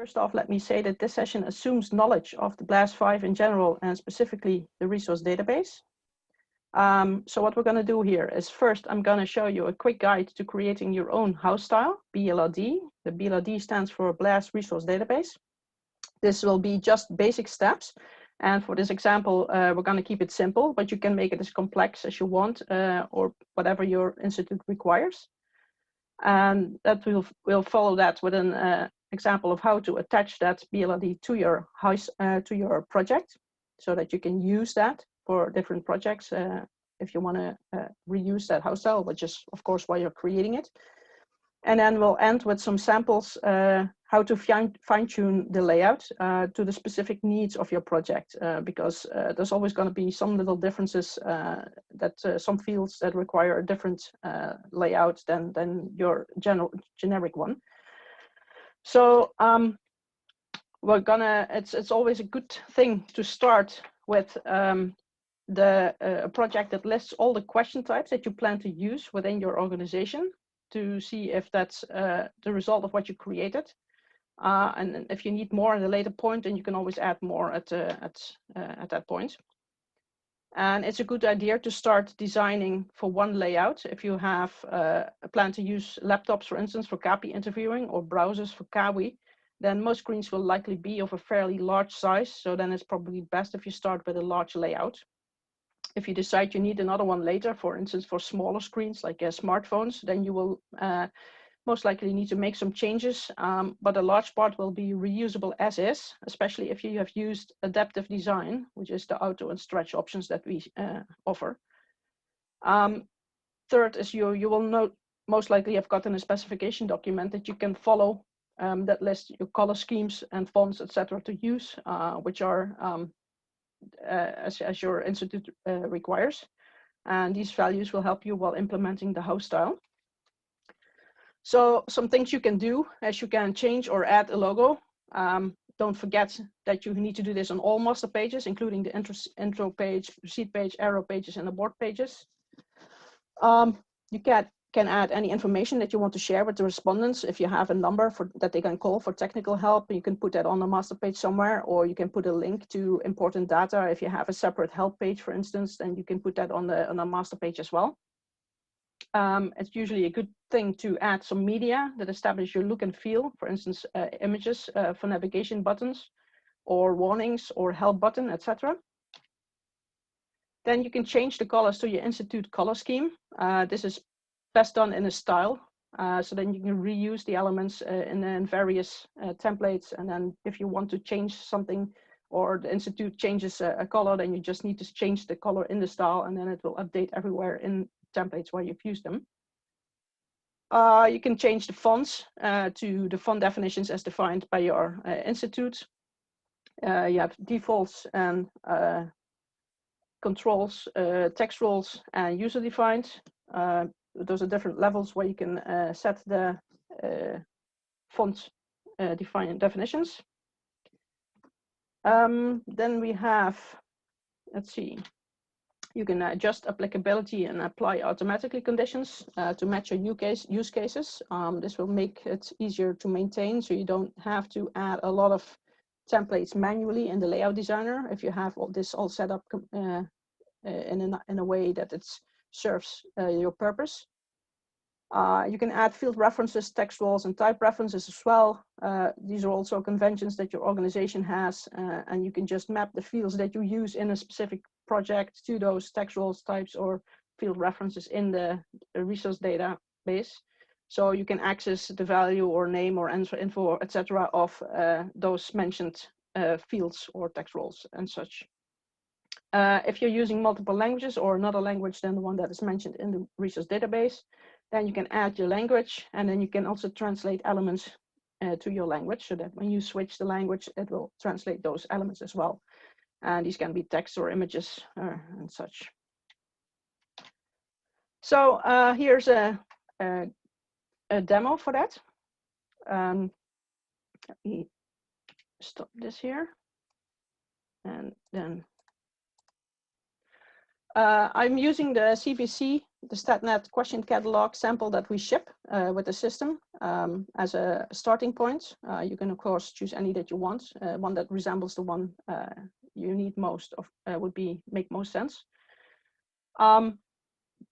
First off, let me say that this session assumes knowledge of the Blaise 5 in general and specifically the resource database. So what we're going to do here is first I'm going to show you a quick guide to creating your own house style, BLRD. The BLRD stands for Blaise Resource Database. This will be just basic steps. And for this example, we're going to keep it simple, but you can make it as complex as you want or whatever your institute requires. And that we'll follow that with an example of how to attach that BLRD to your house, to your project, so that you can use that for different projects if you want to reuse that house style, which is of course why you're creating it. And then we'll end with some samples how to fine-tune the layout to the specific needs of your project, because there's always going to be some little differences that some fields that require a different layout than your generic one. So we're gonna, it's always a good thing to start with the project that lists all the question types that you plan to use within your organization to see if that's the result of what you created. And if you need more at a later point, then you can always add more at that point. And it's a good idea to start designing for one layout. If you have a plan to use laptops, for instance, for CAPI interviewing or browsers for KAWI, then most screens will likely be of a fairly large size. So then it's probably best if you start with a large layout. If you decide you need another one later, for instance, for smaller screens like smartphones, then you will most likely need to make some changes, but a large part will be reusable as is, especially if you have used adaptive design, which is the auto and stretch options that we offer. Third is you will note, most likely have gotten a specification document that you can follow that lists your color schemes and fonts, etc., to use, which are as your institute requires. And these values will help you while implementing the house style. So some things you can do as you can change or add a logo. Don't forget that you need to do this on all master pages, including the intro page, proceed page, arrow pages, and the board pages. You can add any information that you want to share with the respondents. If you have a number that they can call for technical help, you can put that on the master page somewhere, or you can put a link to important data. If you have a separate help page, for instance, then you can put that on the master page as well. It's usually a good thing to add some media that establish your look and feel, for instance, images for navigation buttons or warnings or help button, etc. Then you can change the colors to your institute color scheme. This is best done in a style, so then you can reuse the elements in various templates. And then if you want to change something or the institute changes a color, then you just need to change the color in the style, and then it will update everywhere in templates where you've used them. You can change the fonts to the font definitions as defined by your institute. You have defaults and controls, text roles, and user defined. Those are different levels where you can set the font definitions. Then we have, let's see, you can adjust applicability and apply automatically conditions to match your use cases. This will make it easier to maintain, so you don't have to add a lot of templates manually in the layout designer if you have all this all set up in a way that it serves your purpose. You can add field references, text roles, and type references as well. These are also conventions that your organization has, and you can just map the fields that you use in a specific project to those text roles, types, or field references in the resource database. So you can access the value or name or info, etc., of those mentioned fields or text roles and such. If you're using multiple languages or another language than the one that is mentioned in the resource database, then you can add your language, and then you can also translate elements to your language, so that when you switch the language, it will translate those elements as well. And these can be text or images and such. So here's a demo for that. Let me stop this here. And then I'm using the CVC, the StatNet question catalog sample that we ship with the system as a starting point. You can, of course, choose any that you want. One that resembles the one you need most of would make most sense.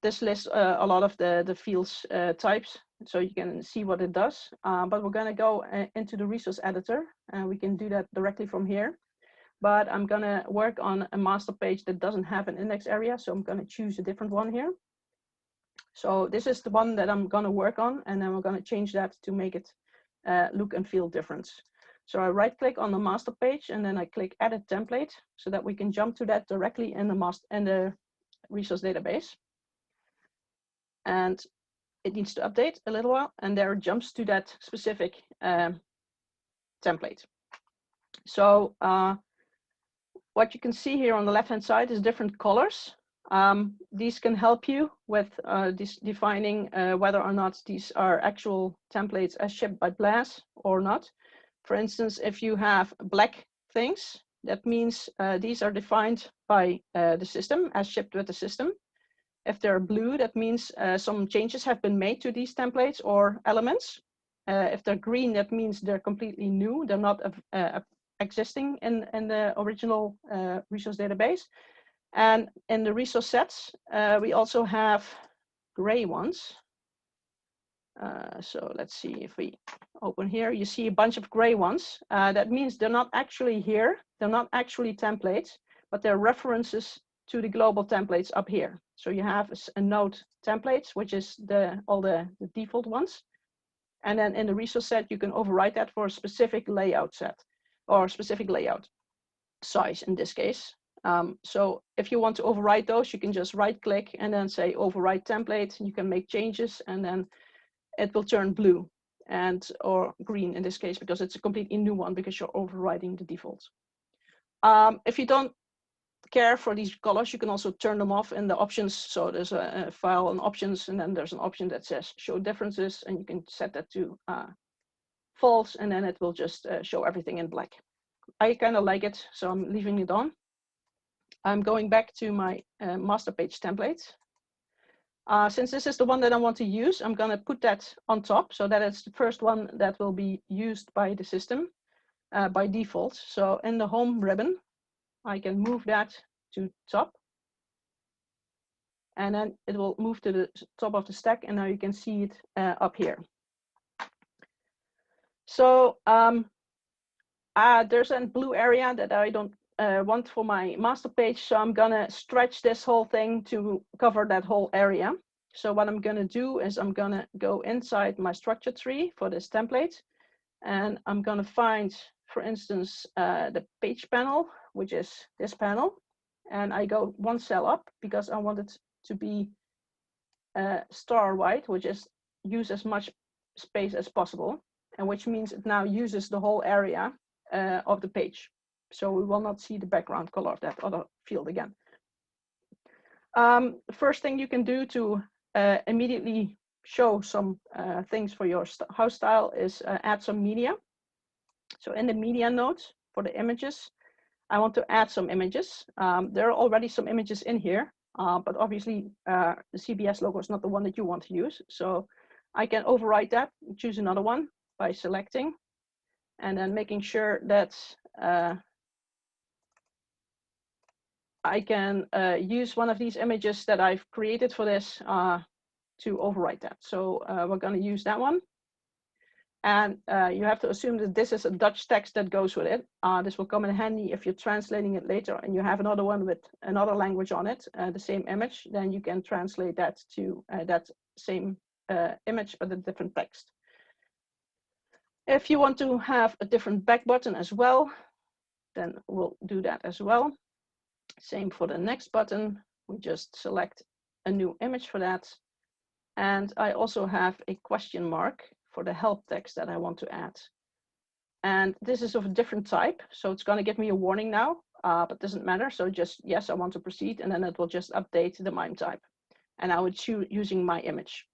This lists a lot of the fields types, so you can see what it does. But we're going to go into the resource editor, and we can do that directly from here. But I'm going to work on a master page that doesn't have an index area, so I'm going to choose a different one here. So this is the one that I'm going to work on, and then we're going to change that to make it look and feel different. So I right click on the master page, and then I click edit template so that we can jump to that directly in the resource database. And it needs to update a little while, and there it jumps to that specific template. So what you can see here on the left-hand side is different colors. These can help you with defining whether or not these are actual templates as shipped by Blaise or not. For instance, if you have black things, that means these are defined by the system as shipped with the system. If they're blue, that means some changes have been made to these templates or elements. If they're green, that means they're completely new. They're not existing in the original resource database. And in the resource sets, we also have gray ones. So let's see if we open here, you see a bunch of gray ones. That means they're not actually here. They're not actually templates, but they're references to the global templates up here. So you have a node templates, which is all the default ones. And then in the resource set, you can override that for a specific layout set or specific layout size in this case. So if you want to override those, you can just right click and then say override template. You can make changes and then it will turn blue or green in this case, because it's a completely new one because you're overriding the default. If you don't care for these colors, you can also turn them off in the options. So there's a file and options, and then there's an option that says show differences, and you can set that to false, and then it will just show everything in black. I kind of like it, so I'm leaving it on. I'm going back to my master page template. Since this is the one that I want to use, I'm going to put that on top so that it's the first one that will be used by the system by default. So in the home ribbon, I can move that to top. And then it will move to the top of the stack, and now you can see it up here. So there's a blue area that I don't want for my master page, so I'm gonna stretch this whole thing to cover that whole area. So what I'm gonna do is I'm gonna go inside my structure tree for this template, and I'm gonna find, for instance, the page panel, which is this panel, and I go one cell up because I want it to be star white, which is use as much space as possible, and which means it now uses the whole area of the page. So we will not see the background color of that other field again. The first thing you can do to immediately show some things for your house style is add some media. So in the media node for the images, I want to add some images. There are already some images in here, but obviously the CBS logo is not the one that you want to use. So I can override that and choose another one by selecting and then making sure that I can use one of these images that I've created for this to override that. So we're going to use that one. And you have to assume that this is a Dutch text that goes with it. This will come in handy if you're translating it later and you have another one with another language on it, the same image, then you can translate that to that same image but a different text. If you want to have a different back button as well, then we'll do that as well. Same for the next button. We just select a new image for that. And I also have a question mark for the help text that I want to add. And this is of a different type. So it's going to give me a warning now, but doesn't matter. So just, yes, I want to proceed. And then it will just update the MIME type. And I would choose using my image.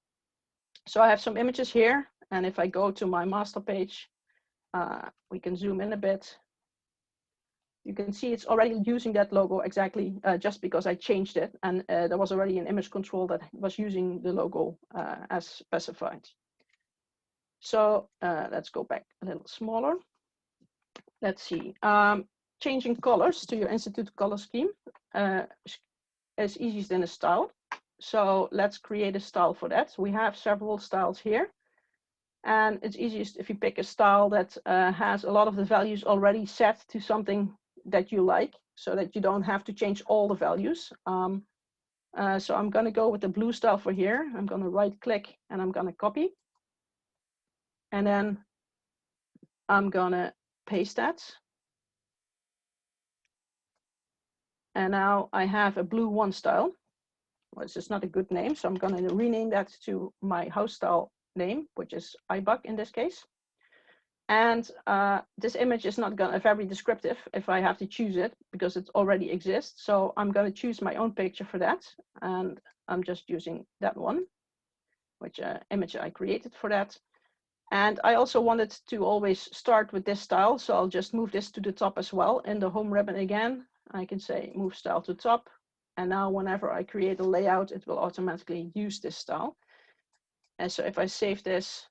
So I have some images here. And if I go to my master page, we can zoom in a bit. You can see it's already using that logo exactly just because I changed it, and there was already an image control that was using the logo as specified. So let's go back a little smaller. Let's see. Changing colors to your Institute color scheme is easiest in a style. So let's create a style for that. We have several styles here. And it's easiest if you pick a style that has a lot of the values already set to something that you like, so that you don't have to change all the values. So I'm going to go with the blue style for here. I'm going to right click and I'm going to copy. And then I'm going to paste that. And now I have a blue 1 style. Well, it's just not a good name, so I'm going to rename that to my house style name, which is IBUC in this case. And this image is not going to be very descriptive if I have to choose it, because it already exists. So I'm going to choose my own picture for that. And I'm just using that one, which image I created for that. And I also wanted to always start with this style. So I'll just move this to the top as well. In the home ribbon again, I can say move style to top. And now whenever I create a layout, it will automatically use this style. And so if I save this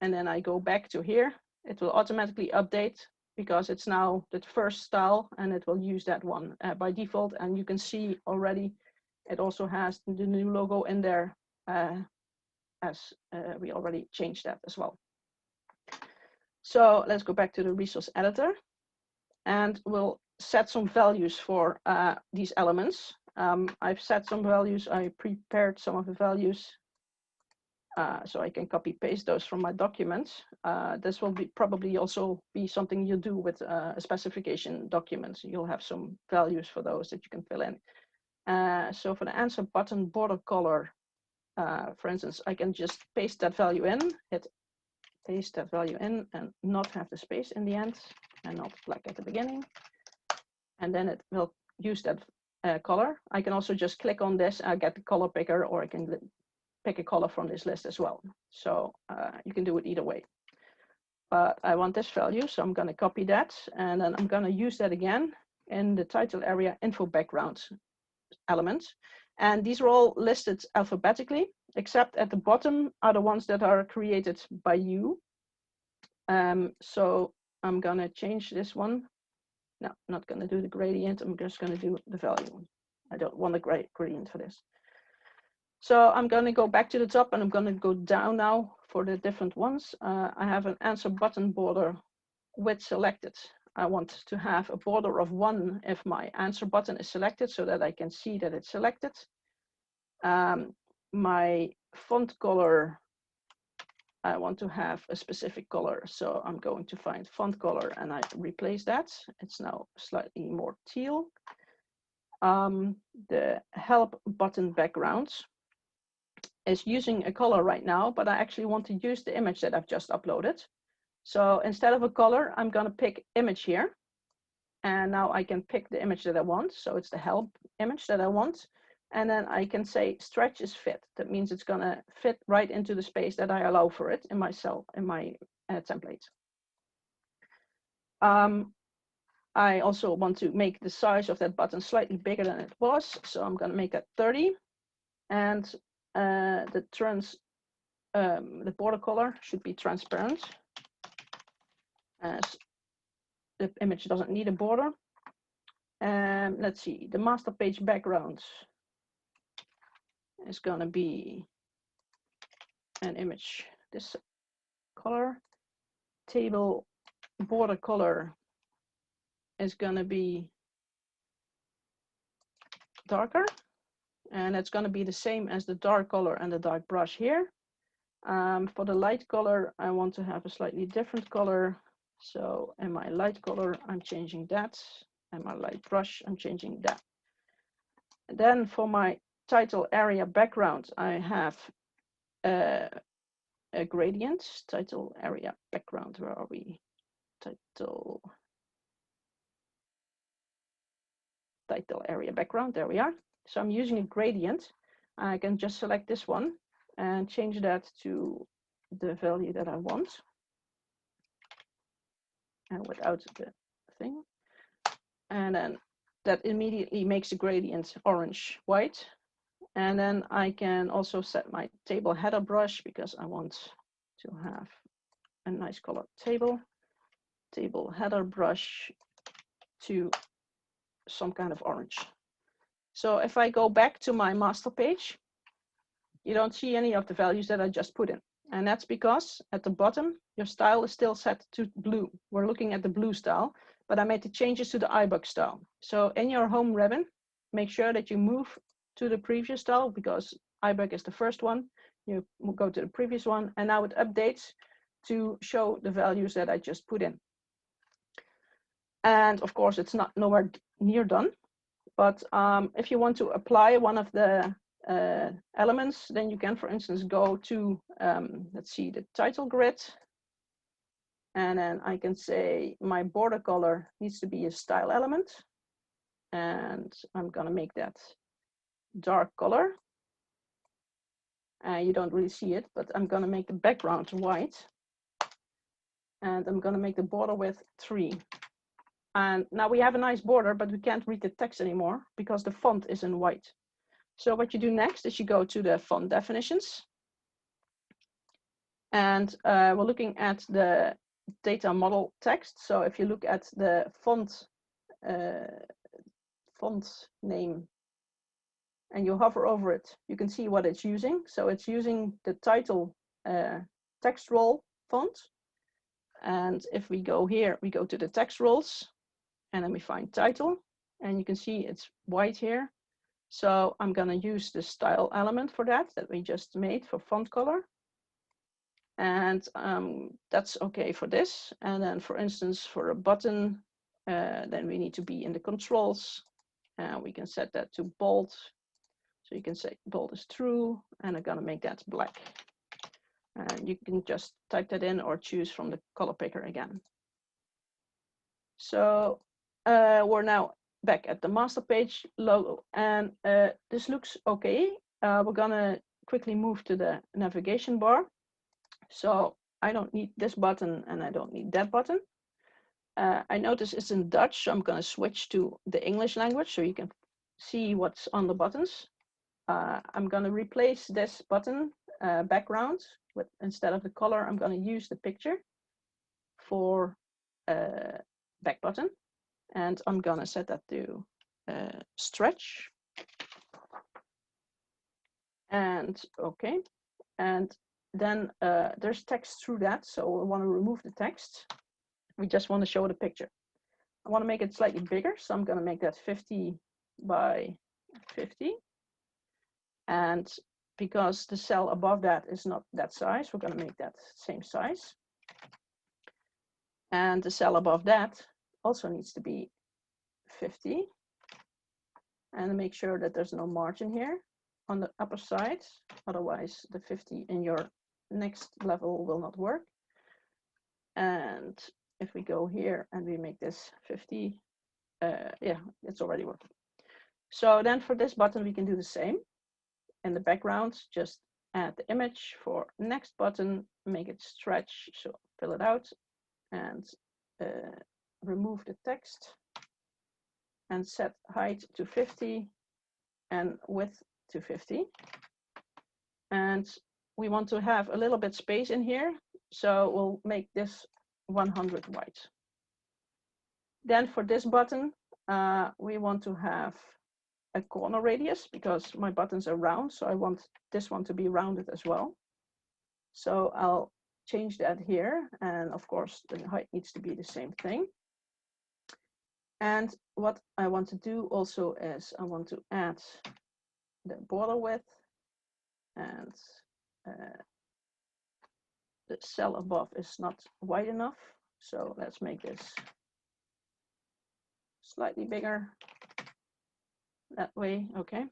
and then I go back to here, it will automatically update because it's now the first style and it will use that one by default. And you can see already it also has the new logo in there as we already changed that as well. So let's go back to the resource editor and we'll set some values for these elements. I've set some values. I prepared some of the values so I can copy paste those from my documents. This will probably also be something you do with a specification document. You'll have some values for those that you can fill in. So for the answer button border color, for instance, I can just paste that value in, hit paste that value in and not have the space in the end and not black at the beginning. And then it will use that color. I can also just click on this, get the color picker, or I can pick a color from this list as well. So you can do it either way. But I want this value, so I'm going to copy that. And then I'm going to use that again in the title area info background element. And these are all listed alphabetically, except at the bottom are the ones that are created by you. So I'm going to change this one. No, I'm not going to do the gradient. I'm just going to do the value. I don't want a gradient for this. So I'm going to go back to the top and I'm going to go down now for the different ones. I have an answer button border with selected. I want to have a border of 1 if my answer button is selected so that I can see that it's selected. My font color, I want to have a specific color. So I'm going to find font color and I replace that. It's now slightly more teal. The help button background is using a color right now, but I actually want to use the image that I've just uploaded. So instead of a color, I'm going to pick image here. And now I can pick the image that I want. So it's the help image that I want. And then I can say stretch is fit. That means it's going to fit right into the space that I allow for it in my cell, in my template. I also want to make the size of that button slightly bigger than it was. So I'm going to make that 30. And the border color should be transparent, as the image doesn't need a border. Let's see, the master page background is going to be an image this color. Table border color is going to be darker, and it's going to be the same as the dark color and the dark brush here. For the light color, I want to have a slightly different color. So in my light color, I'm changing that. And my light brush, I'm changing that. And then for my title area background, I have a gradient. Title area background, where are we? Title area background, there we are. So I'm using a gradient. I can just select this one and change that to the value that I want. And without the thing. And then that immediately makes the gradient orange white. And then I can also set my table header brush because I want to have a nice colored table. Table header brush to some kind of orange. So if I go back to my master page, you don't see any of the values that I just put in. And that's because at the bottom, your style is still set to blue. We're looking at the blue style, but I made the changes to the IBUC style. So in your home ribbon, make sure that you move to the previous style because IBUC is the first one. You go to the previous one, and now it updates to show the values that I just put in. And of course, it's not nowhere near done. But if you want to apply one of the elements, then you can, for instance, go to, let's see, the title grid. And then I can say my border color needs to be a style element. And I'm going to make that dark color. You don't really see it, but I'm going to make the background white. And I'm going to make the border width 3. And now we have a nice border, but we can't read the text anymore because the font is in white. So what you do next is you go to the font definitions. And we're looking at the data model text. So if you look at the font name and you hover over it, you can see what it's using. So it's using the title text roll font. And if we go here, we go to the text rolls and then we find title. And you can see it's white here. So I'm going to use the style element for that we just made for font color. And that's okay for this. And then, for instance, for a button, then we need to be in the controls. And we can set that to bold. So you can say bold is true. And I'm going to make that black. And you can just type that in or choose from the color picker again. So we're now back at the master page logo. And this looks okay. We're going to quickly move to the navigation bar. So I don't need this button and I don't need that button. I notice it's in Dutch, so I'm going to switch to the English language so you can see what's on the buttons. I'm going to replace this button background with, instead of the color, I'm going to use the picture for back button. And I'm going to set that to stretch. And okay. And then there's text through that. So we want to remove the text. We just want to show the picture. I want to make it slightly bigger. So I'm going to make that 50 by 50. And because the cell above that is not that size, we're going to make that same size. And the cell above that also needs to be 50. And make sure that there's no margin here on the upper side. Otherwise, the 50 in your next level will not work. And if we go here and we make this 50, yeah, it's already working. So then for this button, we can do the same. In the background, just add the image for next button, make it stretch, so fill it out, and remove the text, and set height to 50 and width to 50. And we want to have a little bit space in here, so we'll make this 100 white. Then for this button, we want to have a corner radius because my buttons are round, so I want this one to be rounded as well. So I'll change that here, and of course the height needs to be the same thing. And what I want to do also is I want to add the border width, and the cell above is not wide enough, so let's make this slightly bigger. That way, okay.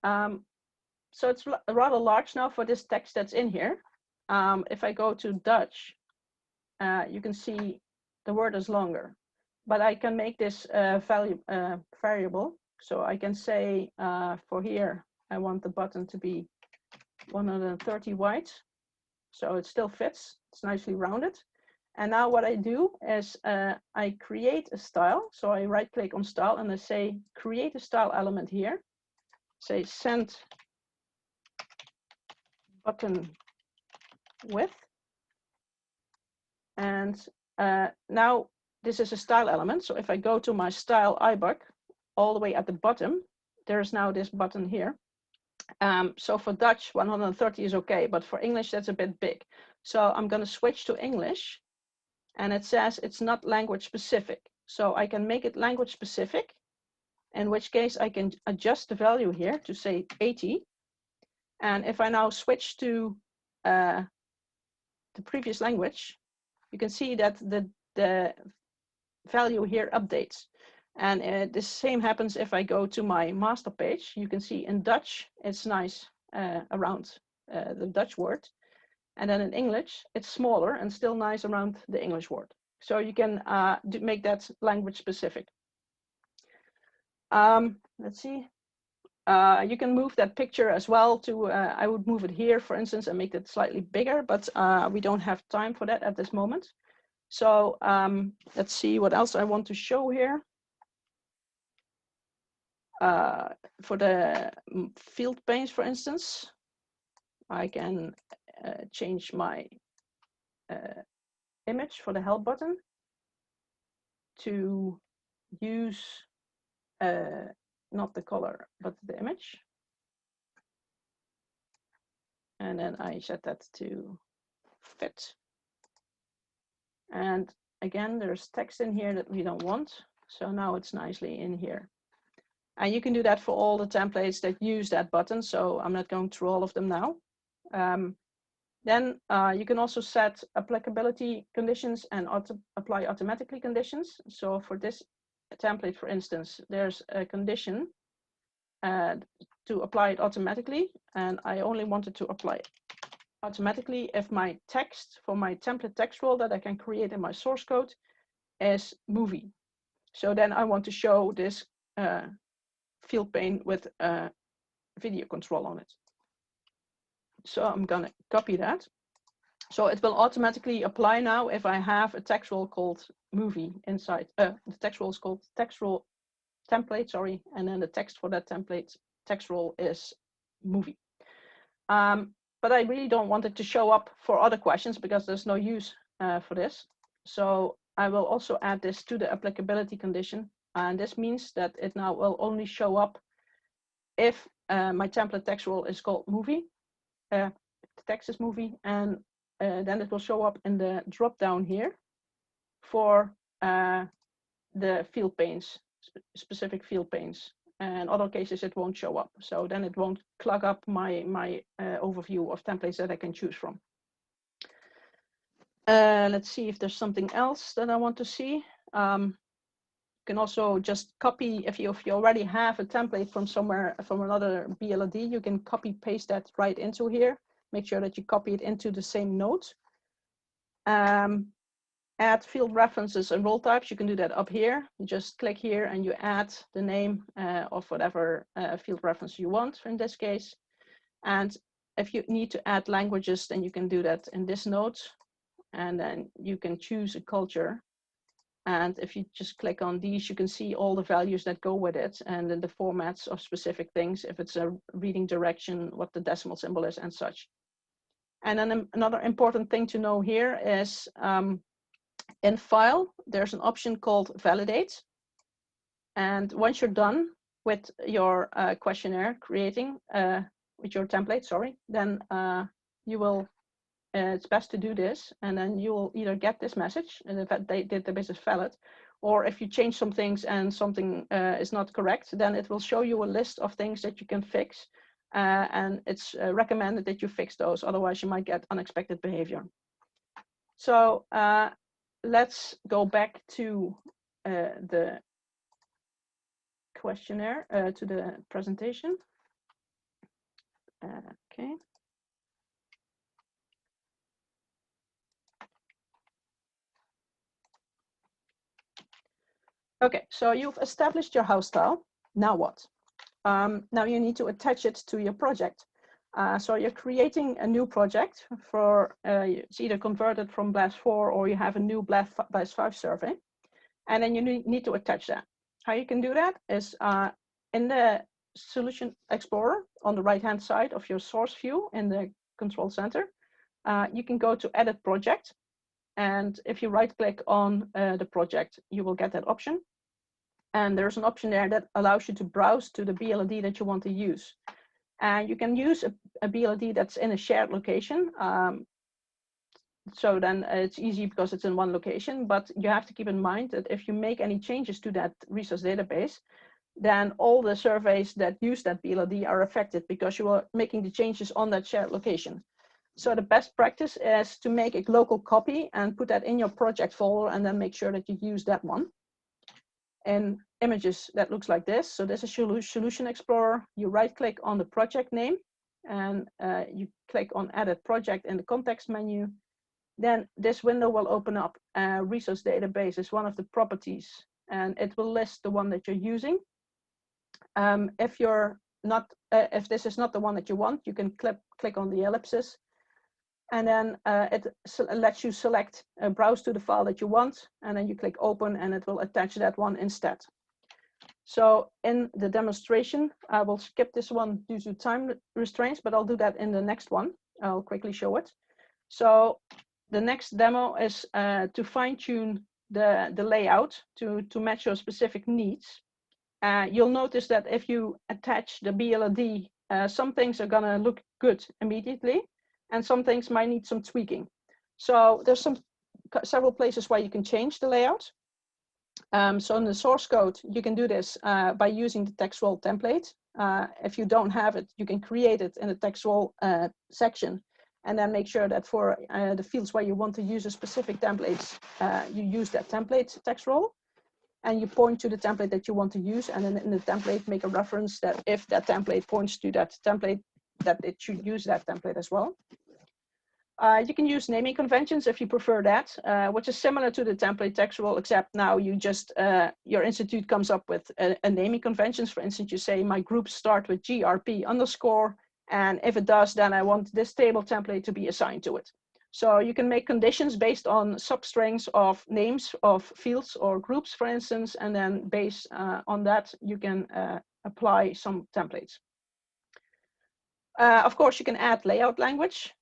So it's rather large now for this text that's in here. If I go to Dutch, you can see the word is longer, but I can make this variable. So I can say for here, I want the button to be 130 wide. So it still fits, it's nicely rounded. And now what I do is I create a style. So I right click on style and I say create a style element here. Say send button width. And now this is a style element. So if I go to my style IBUC all the way at the bottom, there's now this button here. So for Dutch, 130 is okay, but for English, that's a bit big. So I'm going to switch to English. And it says it's not language specific. So I can make it language specific, in which case I can adjust the value here to say 80. And if I now switch to the previous language, you can see that the value here updates. And the same happens if I go to my master page. You can see in Dutch, it's nice around the Dutch word. And then in English, it's smaller and still nice around the English word. So you can make that language specific. Let's see. You can move that picture as well to, I would move it here, for instance, and make it slightly bigger, but we don't have time for that at this moment. So let's see what else I want to show here. For the field panes, for instance, I can change my image for the help button to use not the color, but the image. And then I set that to fit. And again, there's text in here that we don't want. So now it's nicely in here. And you can do that for all the templates that use that button. So I'm not going through all of them now. Then you can also set applicability conditions and apply automatically conditions. So for this template, for instance, there's a condition to apply it automatically. And I only wanted to apply it automatically if my text for my template text role that I can create in my source code is movie. So then I want to show this field pane with video control on it. So I'm going to copy that. So it will automatically apply now if I have a text role called movie inside. The text role is called text role template, sorry. And then the text for that template text role is movie. But I really don't want it to show up for other questions because there's no use for this. So I will also add this to the applicability condition. And this means that it now will only show up if my template text role is called movie. The text is movie, and then it will show up in the drop down here for the field panes, specific field panes. And other cases it won't show up. So then it won't clog up my overview of templates that I can choose from. Let's see if there's something else that I want to see. You can also just copy, if you already have a template from somewhere, from another BLRD, you can copy paste that right into here. Make sure that you copy it into the same note. Add field references and role types. You can do that up here. You just click here and you add the name of whatever field reference you want in this case. And if you need to add languages, then you can do that in this node. And then you can choose a culture. And if you just click on these, you can see all the values that go with it and then the formats of specific things, if it's a reading direction, what the decimal symbol is and such. And then another important thing to know here is in file, there's an option called validate. And once you're done with your questionnaire creating, with your template, sorry, then you will, it's best to do this. And then you will either get this message, and if the database is valid, or if you change some things and something is not correct, then it will show you a list of things that you can fix. And it's recommended that you fix those, otherwise you might get unexpected behavior. So let's go back to the questionnaire, to the presentation. Okay. Okay, so you've established your house style. Now what? Now you need to attach it to your project. So you're creating a new project for, it's either converted from Blaise 4 or you have a new Blaise 5 survey. And then you need to attach that. How you can do that is in the Solution Explorer on the right-hand side of your source view in the control center, you can go to Edit Project. And if you right-click on the project, you will get that option. And there's an option there that allows you to browse to the BLRD that you want to use. And you can use a BLRD that's in a shared location. So then it's easy because it's in one location, but you have to keep in mind that if you make any changes to that resource database, then all the surveys that use that BLRD are affected because you are making the changes on that shared location. So the best practice is to make a local copy and put that in your project folder and then make sure that you use that one. In images, that looks like this. So this is Solution Explorer. You right-click on the project name and you click on Edit Project in the context menu. Then this window will open up. Resource database is one of the properties, and it will list the one that you're using. If you're not, if this is not the one that you want, you can click on the ellipsis, and then it lets you select browse to the file that you want, and then you click open, and it will attach that one instead. So in the demonstration, I will skip this one due to time restraints, but I'll do that in the next one. I'll quickly show it. So the next demo is to fine-tune the layout to match your specific needs. You'll notice that if you attach the BLRD, some things are gonna look good immediately, and some things might need some tweaking. So there's several places where you can change the layout. So in the source code, you can do this by using the textual template. If you don't have it, you can create it in the textual section, and then make sure that for the fields where you want to use a specific template, you use that template text role, and you point to the template that you want to use, and then in the template make a reference that if that template points to that template, that it should use that template as well. You can use naming conventions if you prefer that, which is similar to the template text role, except now you just, your institute comes up with a naming conventions. For instance, you say my groups start with GRP underscore, and if it does, then I want this table template to be assigned to it. So you can make conditions based on substrings of names of fields or groups, for instance, and then based on that, you can apply some templates. Of course, you can add layout language.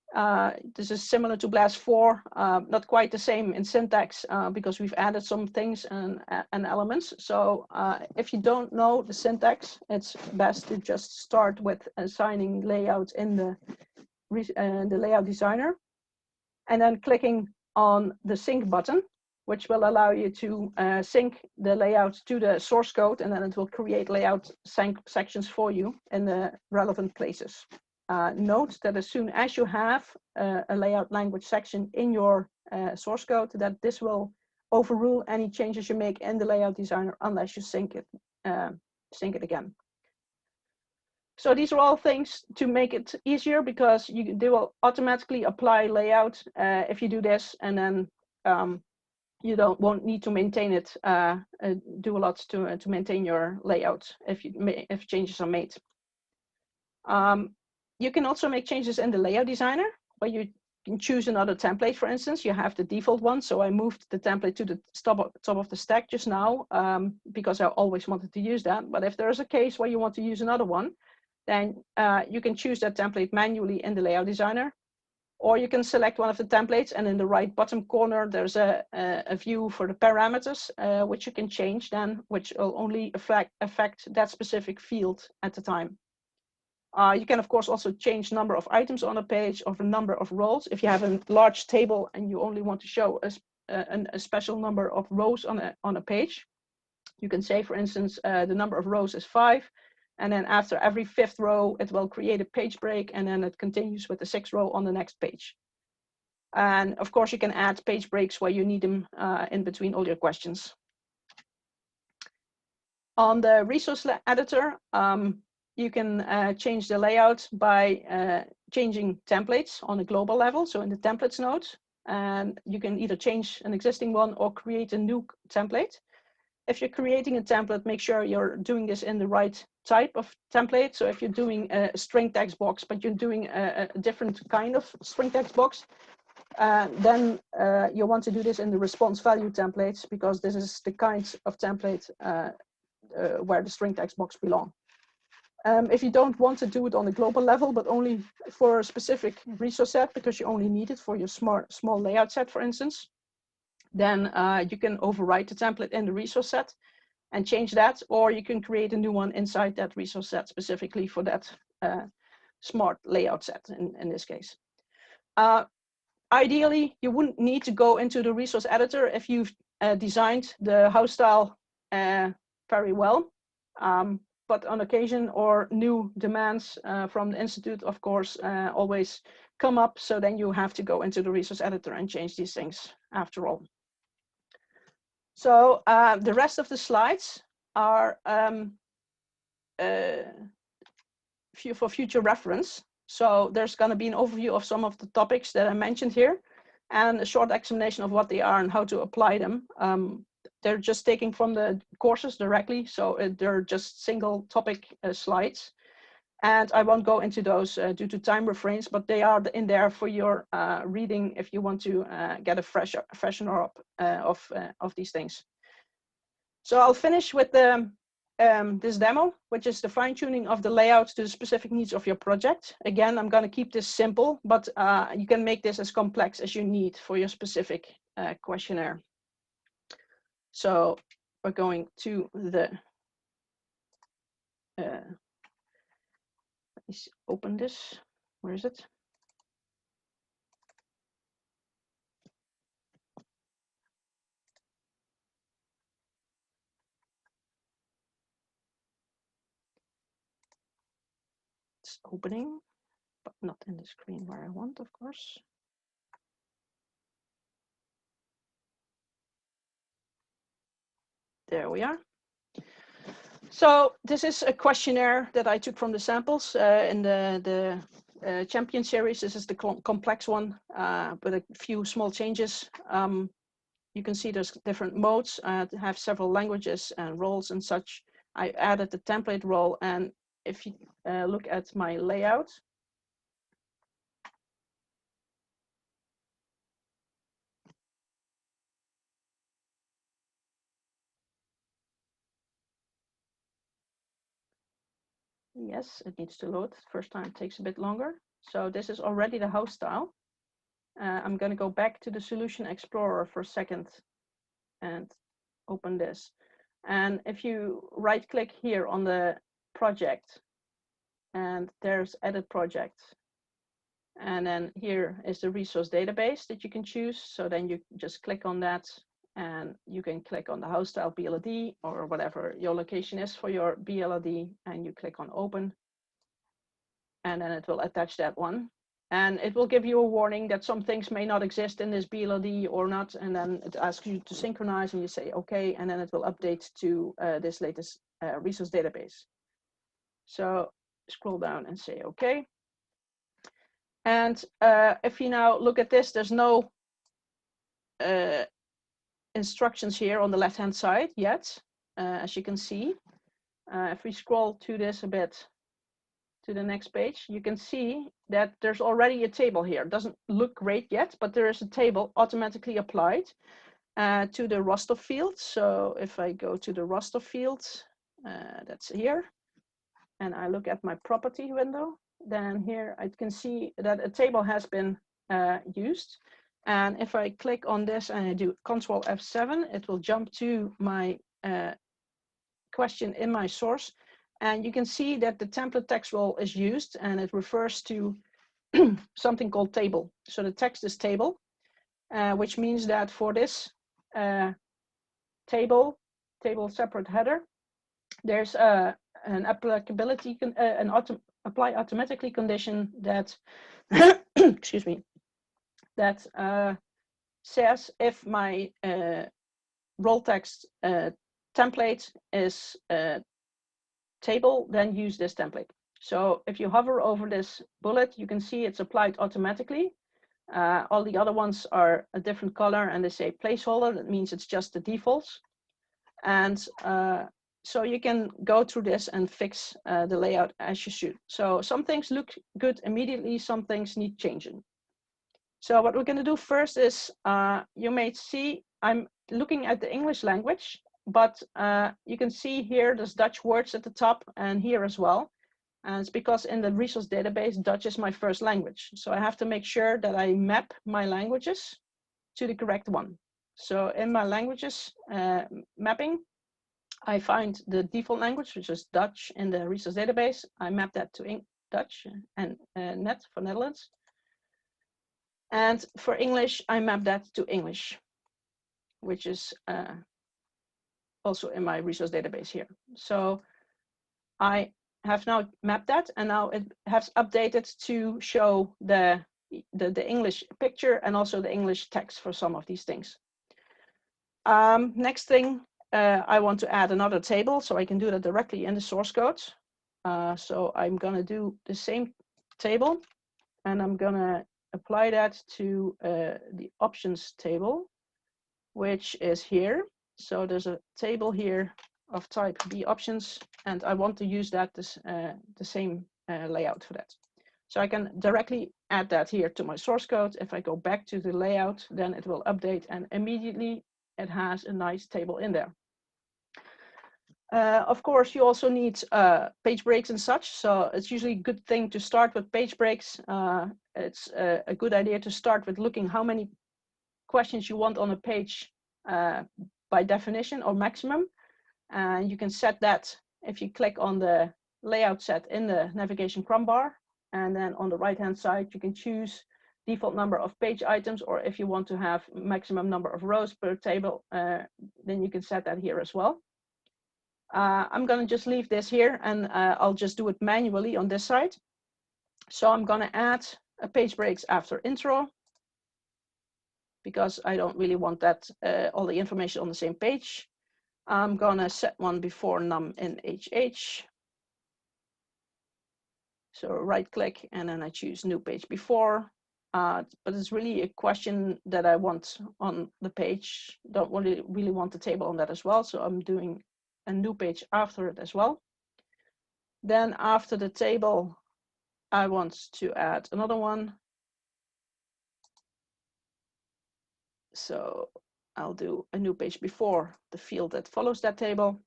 This is similar to Blaise 4, not quite the same in syntax because we've added some things and elements. So if you don't know the syntax, it's best to just start with assigning layouts in the layout designer, and then clicking on the sync button, which will allow you to sync the layout to the source code, and then it will create layout sections for you in the relevant places. Note that as soon as you have a layout language section in your source code, that this will overrule any changes you make in the layout designer unless you sync it again. So these are all things to make it easier, because they will automatically apply layout if you do this, and then you won't need to maintain it, do a lot to maintain your layout if changes are made. You can also make changes in the layout designer, where you can choose another template. For instance, you have the default one, so I moved the template to the top of the stack just now because I always wanted to use that. But if there's a case where you want to use another one, then you can choose that template manually in the layout designer, or you can select one of the templates, and in the right bottom corner there's a view for the parameters which you can change then, which will only affect that specific field at the time. You can of course also change number of items on a page or the number of rows. If you have a large table and you only want to show a special number of rows on a page, you can say, for instance, the number of rows is 5. And then after every 5th row, it will create a page break, and then it continues with the 6th row on the next page. And of course, you can add page breaks where you need them in between all your questions. On the resource editor, you can change the layout by changing templates on a global level. So in the templates node, and you can either change an existing one or create a new template. if you're creating a template, make sure you're doing this in the right type of template. So if you're doing a string text box, but you're doing a different kind of string text box, then you want to do this in the response value templates, because this is the kind of template where the string text box belong. If you don't want to do it on a global level, but only for a specific resource set, because you only need it for your small layout set, for instance, then you can overwrite the template in the resource set and change that, or you can create a new one inside that resource set specifically for that smart layout set in this case. Ideally, you wouldn't need to go into the resource editor if you've designed the house style very well. But on occasion, or new demands from the Institute, of course, always come up. So then you have to go into the resource editor and change these things after all. So the rest of the slides are for future reference. So there's going to be an overview of some of the topics that I mentioned here, and a short explanation of what they are and how to apply them. They're just taken from the courses directly, so they're just single topic slides. And I won't go into those due to time restraints, but they are in there for your reading if you want to get a freshener up of these things. So I'll finish with this demo, which is the fine-tuning of the layout to the specific needs of your project. Again, I'm going to keep this simple, but you can make this as complex as you need for your specific questionnaire. So we're going to the, let me open this, where is it? It's opening, but not in the screen where I want, of course. There we are. So this is a questionnaire that I took from the samples in the champion series. This is the complex one with a few small changes. You can see there's different modes to have several languages and roles and such. I added the template role, and if you look at my layout, yes, it needs to load. First time it takes a bit longer. So this is already the house style. I'm going to go back to the Solution Explorer for a second and open this. And if you right click here on the project, and there's Edit Project. And then here is the resource database that you can choose. So then you just click on that, and you can click on the house style BLRD or whatever your location is for your BLRD, and you click on Open. And then it will attach that one. And it will give you a warning that some things may not exist in this BLRD or not. And then it asks you to synchronize, and you say, okay, and then it will update to this latest resource database. So scroll down and say, okay. And if you now look at this, there's no instructions here on the left-hand side yet, as you can see. If we scroll to this a bit, to the next page, you can see that there's already a table here. It doesn't look great yet, but there is a table automatically applied to the roster field. So if I go to the roster field, that's here, and I look at my property window, then here I can see that a table has been used. And if I click on this and I do Control F7, it will jump to my question in my source. And you can see that the template text role is used, and it refers to something called table. So the text is table, which means that for this table separate header, there's an applicability, apply automatically condition that, excuse me, that says if my role text template is table, then use this template. So if you hover over this bullet, you can see it's applied automatically. All the other ones are a different color, and they say placeholder. That means it's just the defaults. And so you can go through this and fix the layout as you should. So some things look good immediately, some things need changing. So what we're going to do first is, you may see I'm looking at the English language, but you can see here there's Dutch words at the top and here as well. And it's because in the resource database, Dutch is my first language. So I have to make sure that I map my languages to the correct one. So in my languages mapping, I find the default language, which is Dutch in the resource database. I map that to Dutch and Net for Netherlands. And for English, I map that to English, which is also in my resource database here. So I have now mapped that, and now it has updated to show the English picture and also the English text for some of these things. Next thing, I want to add another table, so I can do that directly in the source code. So I'm gonna do the same table, and I'm gonna apply that to the options table, which is here. So there's a table here of type B options, and I want to use that the same layout for that. So I can directly add that here to my source code. If I go back to the layout, then it will update, and immediately it has a nice table in there. Of course, you also need page breaks and such. So it's usually a good thing to start with page breaks. It's a good idea to start with looking how many questions you want on a page by definition or maximum. And you can set that if you click on the layout set in the navigation cron bar. And then on the right-hand side, you can choose default number of page items, or if you want to have maximum number of rows per table, then you can set that here as well. I'm going to just leave this here, and I'll just do it manually on this side. So I'm going to add a page breaks after intro, because I don't really want that all the information on the same page. I'm going to set one before num in HH. So right click, and then I choose new page before. But it's really a question that I want on the page. Don't really want the table on that as well. So I'm doing a new page after it as well. Then after the table, I want to add another one. So I'll do a new page before the field that follows that table.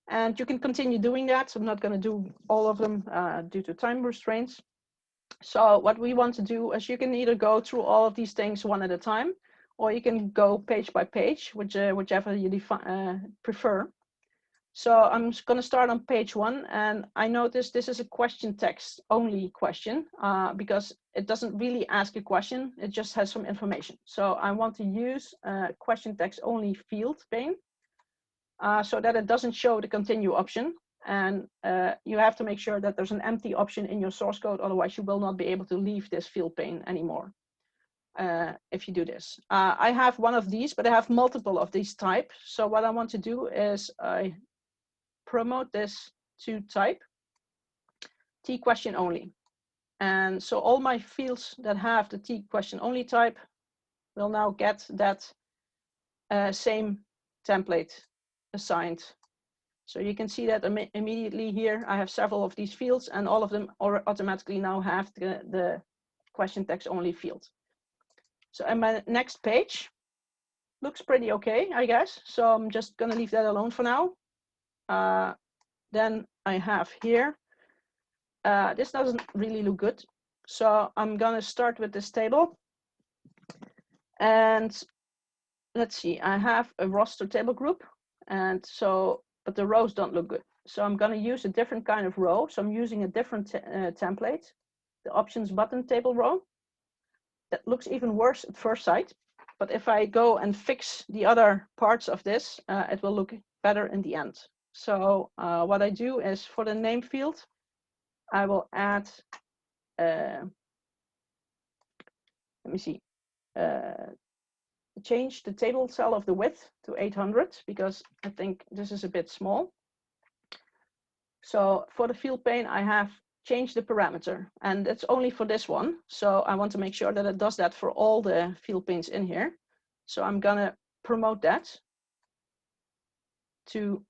And you can continue doing that. So I'm not going to do all of them due to time restraints. So what we want to do is you can either go through all of these things one at a time, or you can go page by page, whichever you prefer. So I'm going to start on page 1, and I noticed this is a question text only question because it doesn't really ask a question, it just has some information. So I want to use a question text only field pane so that it doesn't show the continue option. And you have to make sure that there's an empty option in your source code, otherwise you will not be able to leave this field pane anymore if you do this. I have one of these, but I have multiple of these type. So what I want to do is I promote this to type T question only. And so all my fields that have the T question only type will now get that same template assigned. So you can see that immediately here, I have several of these fields, and all of them automatically now have the question text only field. So in my next page, looks pretty okay, I guess. So I'm just gonna leave that alone for now. Then I have here, this doesn't really look good. So I'm gonna start with this table. And let's see, I have a roster table group, and so, but the rows don't look good. So I'm going to use a different kind of row. So I'm using a different template, the options button table row. That looks even worse at first sight. But if I go and fix the other parts of this, it will look better in the end. So what I do is for the name field, I will add, let me see, change the table cell of the width to 800 because I think this is a bit small. So for the field pane, I have changed the parameter, and it's only for this one. So I want to make sure that it does that for all the field panes in here. So I'm gonna promote that to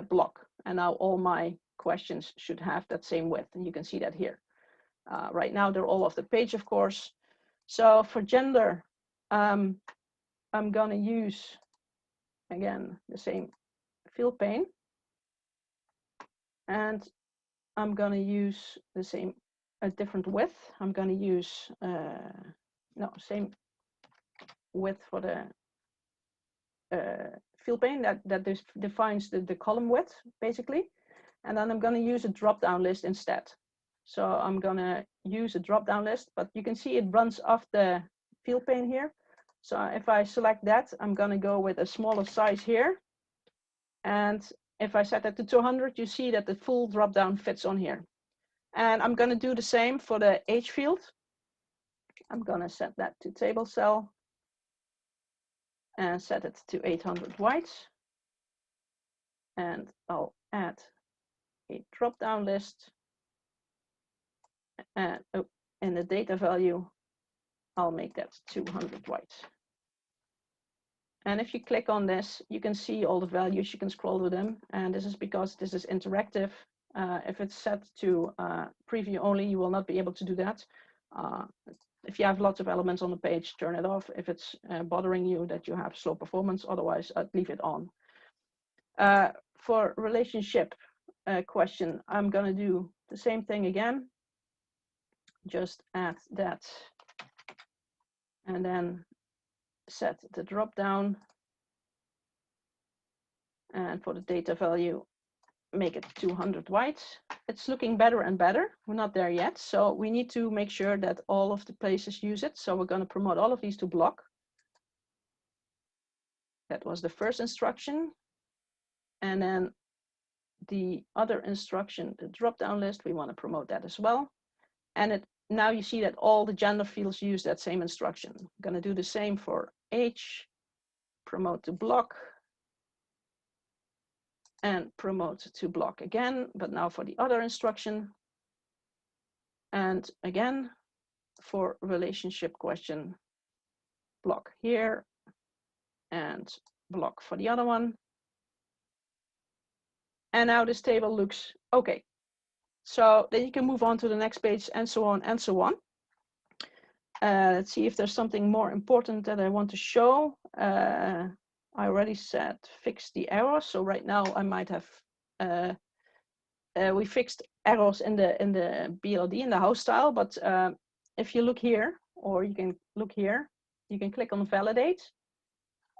block. And now all my questions should have that same width, and you can see that here. Right now they're all off the page, of course. So for gender, I'm gonna use, again, the same field pane. And I'm gonna use the same, a different width. I'm gonna use, same width for the field pane that defines the column width, basically. And then I'm gonna use a drop-down list instead. So I'm gonna use a drop-down list, but you can see it runs off the field pane here. So if I select that, I'm gonna go with a smaller size here. And if I set that to 200, you see that the full drop-down fits on here. And I'm gonna do the same for the age field. I'm gonna set that to table cell and set it to 800 whites. And I'll add a drop-down list. And in the data value, I'll make that 200 whites. And if you click on this, you can see all the values. You can scroll to them. And this is because this is interactive. If it's set to preview only, you will not be able to do that. If you have lots of elements on the page, turn it off. If it's bothering you that you have slow performance, otherwise I'd leave it on. For relationship question, I'm gonna do the same thing again. Just add that and then set the drop down. And for the data value, make it 200 whites. It's looking better and better. We're not there yet. So we need to make sure that all of the places use it. So we're going to promote all of these to block. That was the first instruction. And then the other instruction, the drop-down list, we want to promote that as well. And now you see that all the gender fields use that same instruction. I'm going to do the same for age, promote to block, and promote to block again, but now for the other instruction. And again, for relationship question, block here and block for the other one. And now this table looks okay. So then you can move on to the next page and so on and so on. Let's see if there's something more important that I want to show. I already said fix the errors. So right now I might have, we fixed errors in the BLRD, in the house style, but if you look here, or you can look here, you can click on validate.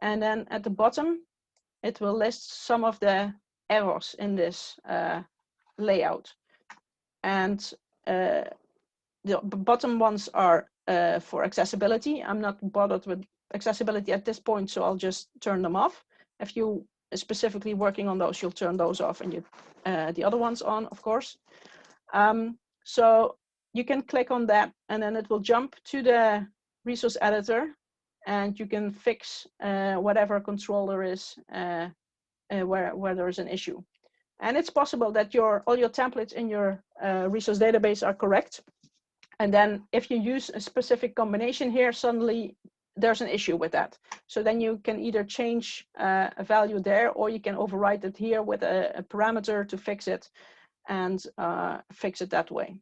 And then at the bottom, it will list some of the errors in this layout. And the bottom ones are for accessibility. I'm not bothered with accessibility at this point, so I'll just turn them off. If you specifically working on those, you'll turn those off and you the other ones on, of course. So you can click on that and then it will jump to the resource editor and you can fix whatever control there is where there is an issue. And it's possible that all your templates in your resource database are correct. And then if you use a specific combination here, suddenly there's an issue with that. So then you can either change a value there, or you can overwrite it here with a parameter to fix it and fix it that way.